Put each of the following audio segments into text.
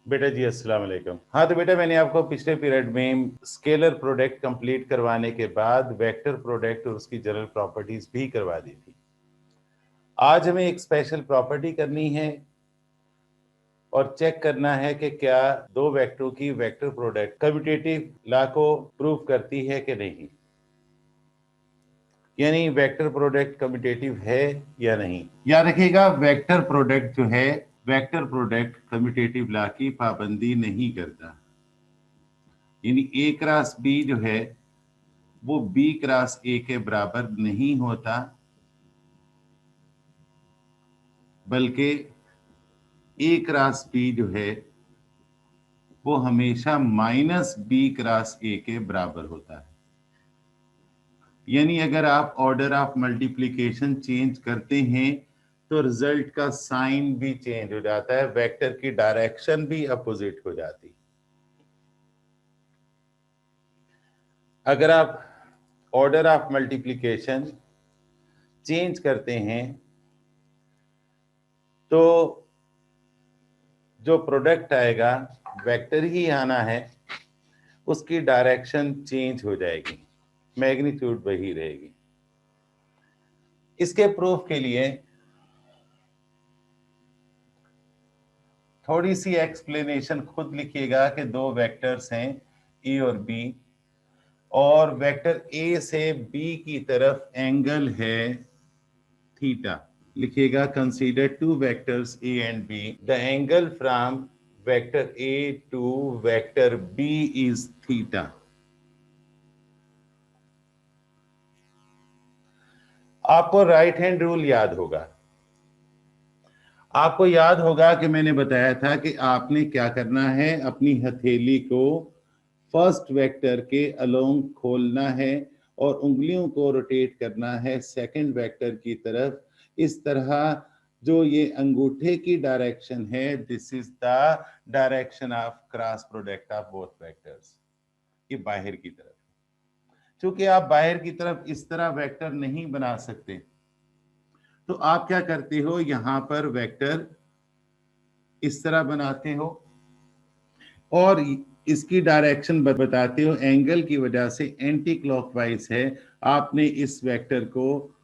बेटा जी अस्सलाम वालेकुम। हाँ तो बेटा मैंने आपको पिछले पीरियड में स्केलर प्रोडक्ट कंप्लीट करवाने के बाद वेक्टर प्रोडक्ट और उसकी जनरल प्रॉपर्टीज भी करवा दी थी। आज हमें एक स्पेशल प्रॉपर्टी करनी है और चेक करना है कि क्या दो वेक्टरों की वेक्टर प्रोडक्ट कम्यूटेटिव लॉ को प्रूव करती है कि नहीं, यानी वेक्टर प्रोडक्ट कम्यूटेटिव है या नहीं। याद रखिएगा वेक्टर प्रोडक्ट जो है, वेक्टर प्रोडक्ट कम्यूटेटिव लॉ की पाबंदी नहीं करता। यानी ए क्रॉस बी जो है वो बी क्रॉस ए के बराबर नहीं होता, बल्कि ए क्रॉस बी जो है वो हमेशा माइनस बी क्रॉस ए के बराबर होता है। यानी अगर आप ऑर्डर ऑफ मल्टीप्लिकेशन चेंज करते हैं तो रिजल्ट का साइन भी चेंज हो जाता है, वेक्टर की डायरेक्शन भी अपोजिट हो जाती। अगर आप ऑर्डर ऑफ मल्टीप्लिकेशन चेंज करते हैं तो जो प्रोडक्ट आएगा वेक्टर ही आना है, उसकी डायरेक्शन चेंज हो जाएगी, मैग्नीट्यूड वही रहेगी। इसके प्रूफ के लिए थोड़ी सी एक्सप्लेनेशन खुद लिखिएगा कि दो वेक्टर्स हैं ए और बी, और वेक्टर ए से बी की तरफ एंगल है थीटा। लिखिएगा consider two vectors A and B, the angle from vector A to vector B is theta. आपको राइट हैंड रूल याद होगा, आपको याद होगा कि मैंने बताया था कि आपने क्या करना है, अपनी हथेली को फर्स्ट वेक्टर के अलोंग खोलना है और उंगलियों को रोटेट करना है सेकंड वेक्टर की तरफ। इस तरह जो ये अंगूठे की डायरेक्शन है, this is the direction of cross product of both vectors, ये बाहर की तरफ। क्योंकि आप बाहर की तरफ इस तरह वेक्टर नहीं बना सकते, तो आप क्या करते हो, यहां पर वेक्टर इस तरह बनाते हो और इसकी डायरेक्शन बताते हो, एंगल की वजह से एंटी क्लॉकवाइज है। आपने इस वेक्टर को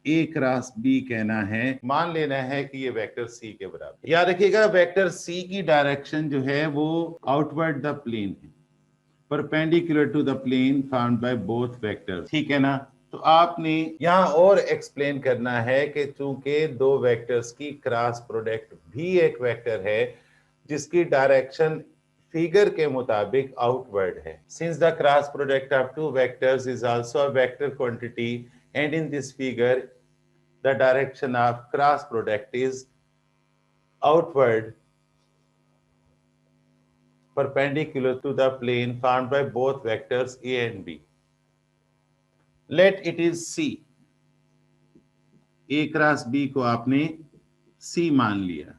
ए क्रॉस बी कहना है, मान लेना है कि ये वेक्टर सी के बराबर। याद रखिएगा वेक्टर सी की डायरेक्शन जो है वो आउटवर्ड द प्लेन है, perpendicular to the plane found by both vectors, ठीक है ना। तो आपने यहां और एक्सप्लेन करना है कि चूंकि दो वेक्टर्स की क्रॉस प्रोडक्ट भी एक वेक्टर है जिसकी डायरेक्शन फिगर के मुताबिक आउटवर्ड है, since the cross product of two vectors is also a vector quantity and in this figure the direction of cross product is outward perpendicular to the plane found by both vectors A and B. Let it is C. A cross B को आपने C मान लिया।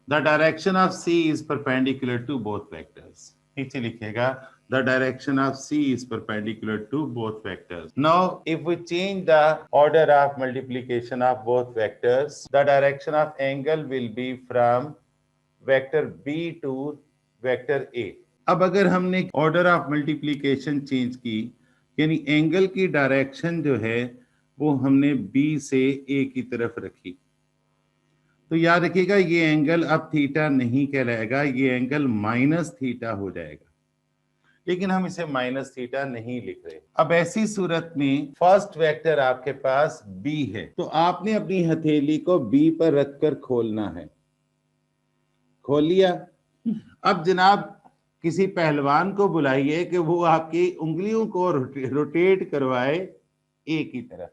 The direction of C is perpendicular to both vectors. नीचे लिखेगा the direction of C is perpendicular to both vectors. Now, if we change the order of multiplication of both vectors, the direction of angle will be from vector B to vector A. अब अगर हमने order of multiplication change की, यानी angle की direction जो है वो हमने बी से ए की तरफ रखी, तो याद रखिएगा ये एंगल अब थीटा नहीं कहलाएगा, ये एंगल माइनस थीटा हो जाएगा। लेकिन हम इसे माइनस थीटा नहीं लिख रहे। अब ऐसी सूरत में फर्स्ट वेक्टर आपके पास बी है, तो आपने अपनी हथेली को बी पर रखकर खोलना है। खोल लिया। अब जनाब किसी पहलवान को बुलाइए कि वो आपकी उंगलियों को रोटेट करवाए ए की तरफ,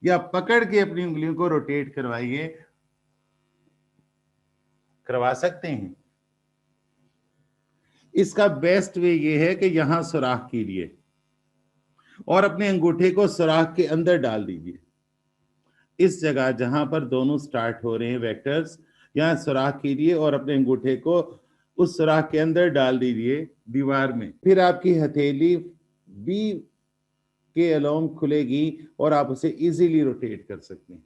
या पकड़ के अपनी उंगलियों को रोटेट करवाइए, करवा सकते हैं। इसका बेस्ट वे ये है कि यहां सुराख कीजिए और अपने अंगूठे को सुराख के अंदर डाल दीजिए। इस जगह जहां पर दोनों स्टार्ट हो रहे हैं वेक्टर्स, यहां सुराख कीजिए और अपने अंगूठे को उस सुराख के अंदर डाल दीजिए दीवार में। फिर आपकी हथेली बी के अलोंग खुलेगी और आप उसे इजीली रोटेट कर सकते हैं।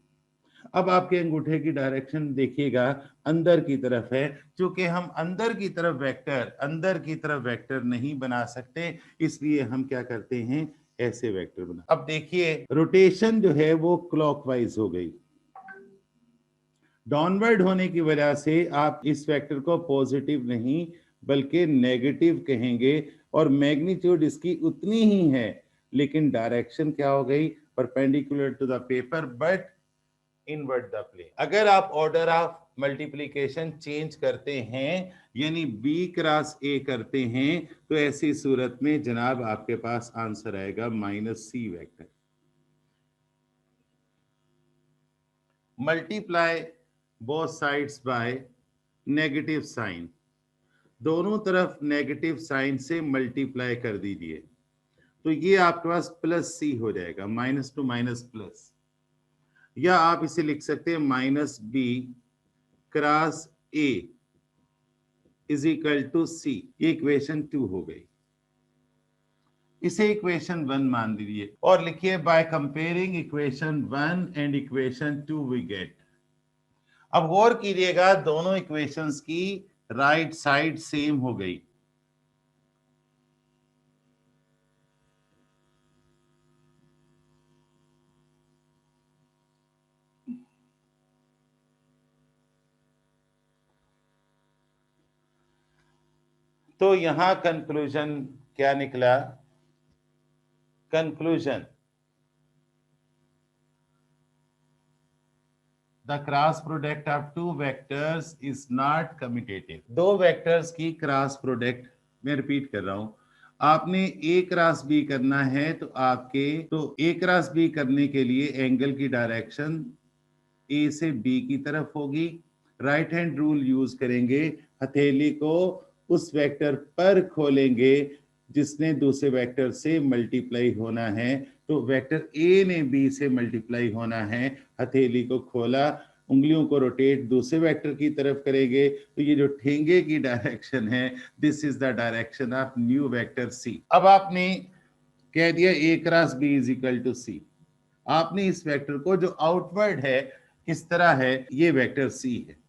अब आपके अंगूठे की डायरेक्शन देखिएगा अंदर की तरफ है, क्योंकि हम अंदर की तरफ वेक्टर नहीं बना सकते, इसलिए हम क्या करते हैं, ऐसे वेक्टर बना। अब देखिए रोटेशन जो है वो क्लॉकवाइज हो गई, डाउनवर्ड होने की वजह से आप इस वेक्टर को पॉजिटिव नहीं बल्कि नेगेटिव कहेंगे, और मैग्नीट्यूड इसकी उतनी ही है, लेकिन डायरेक्शन क्या हो गई, perpendicular to the paper but invert the plane. अगर आप ऑर्डर ऑफ मल्टीप्लिकेशन चेंज करते हैं, यानी b क्रॉस a करते हैं, तो ऐसी सूरत में जनाब आपके पास आंसर आएगा -c vector. Multiply both sides by negative sign, दोनों तरफ नेगेटिव साइन से मल्टीप्लाई कर दीजिए, तो ये आपके पास +c हो जाएगा, माइनस टू माइनस प्लस, या आप इसे लिख सकते हैं -b cross a is equal to c। ये इक्वेशन 2 हो गई, इसे इक्वेशन 1 मान लीजिए और लिखिए by comparing equation 1 and equation 2 we get. अब गौर कीजिएगा दोनों इक्वेशंस की राइट साइड सेम हो गई, तो यहां कंक्लूजन क्या निकला, conclusion the cross product of two vectors is not commutative. दो वेक्टर्स की क्रॉस प्रोडक्ट, मैं रिपीट कर रहा हूं, आपने a क्रॉस b करना है तो a क्रॉस b करने के लिए एंगल की डायरेक्शन a से b की तरफ होगी, राइट हैंड रूल यूज करेंगे, हथेली को उस वेक्टर पर खोलेंगे जिसने दूसरे वेक्टर से मल्टीप्लाई होना है, तो वेक्टर a ने b से मल्टीप्लाई होना है, हथेली को खोला, उंगलियों को रोटेट दूसरे वेक्टर की तरफ करेंगे, तो ये जो ठेंगे की डायरेक्शन है, this is the direction of new vector c। अब आपने कह दिया a cross b is equal to c, आपने इस वेक्टर को जो आउटवर्ड है किस तरह है, ये वेक्टर c है,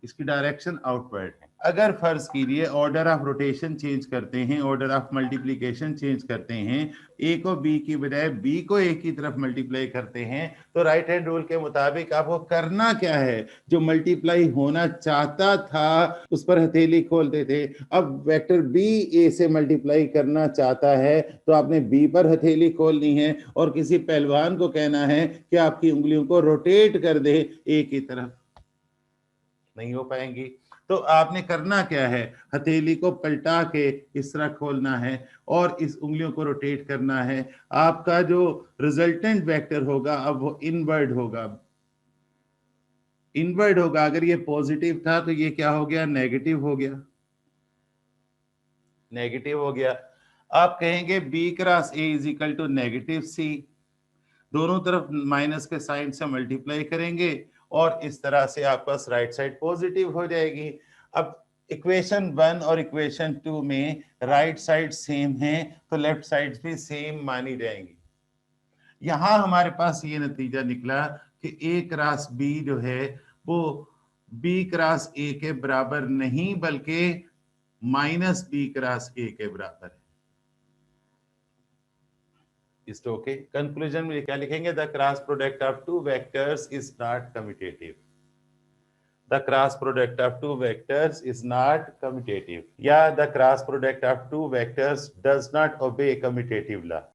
इसकी डायरेक्शन आउटवर्ड है। अगर फर्ज कीजिए ऑर्डर ऑफ रोटेशन चेंज करते हैं, ऑर्डर ऑफ मल्टीप्लिकेशन चेंज करते हैं, a को b की बजाय b को a की तरफ मल्टीप्लाई करते हैं, तो राइट हैंड रूल के मुताबिक आपको करना क्या है, जो मल्टीप्लाई होना चाहता था उस पर हथेली खोलते थे, अब वेक्टर b a से मल्टीप्लाई करना चाहता है तो आपने b पर हथेली खोलनी है और किसी पहलवान को कहना है कि आपकी उंगलियों को रोटेट कर दे a की तरफ, नहीं हो पाएंगी। तो आपने करना क्या है, हथेली को पलटा के इस तरह खोलना है और इस उंगलियों को रोटेट करना है, आपका जो रिजल्टेंट वेक्टर होगा अब वो इनवर्ड होगा, इनवर्ड होगा। अगर ये पॉजिटिव था तो ये क्या हो गया, नेगेटिव हो गया, नेगेटिव हो गया। आप कहेंगे b cross a is equal to negative c, दोनों तरफ माइनस के साइन से मल्टीप्लाई करेंगे और इस तरह से आपका राइट साइड पॉजिटिव हो जाएगी। अब इक्वेशन 1 और इक्वेशन 2 में राइट साइड सेम है तो लेफ्ट साइड भी सेम मानी जाएंगी। यहां हमारे पास ये नतीजा निकला कि a क्रॉस b जो है वो b क्रॉस a के बराबर नहीं बल्कि -b क्रॉस a के बराबर है। इस ओके, कंक्लूजन में क्या लिखेंगे, the cross product of two vectors is not commutative, the cross product of two vectors is not commutative, या the cross product of two vectors does not obey commutative law।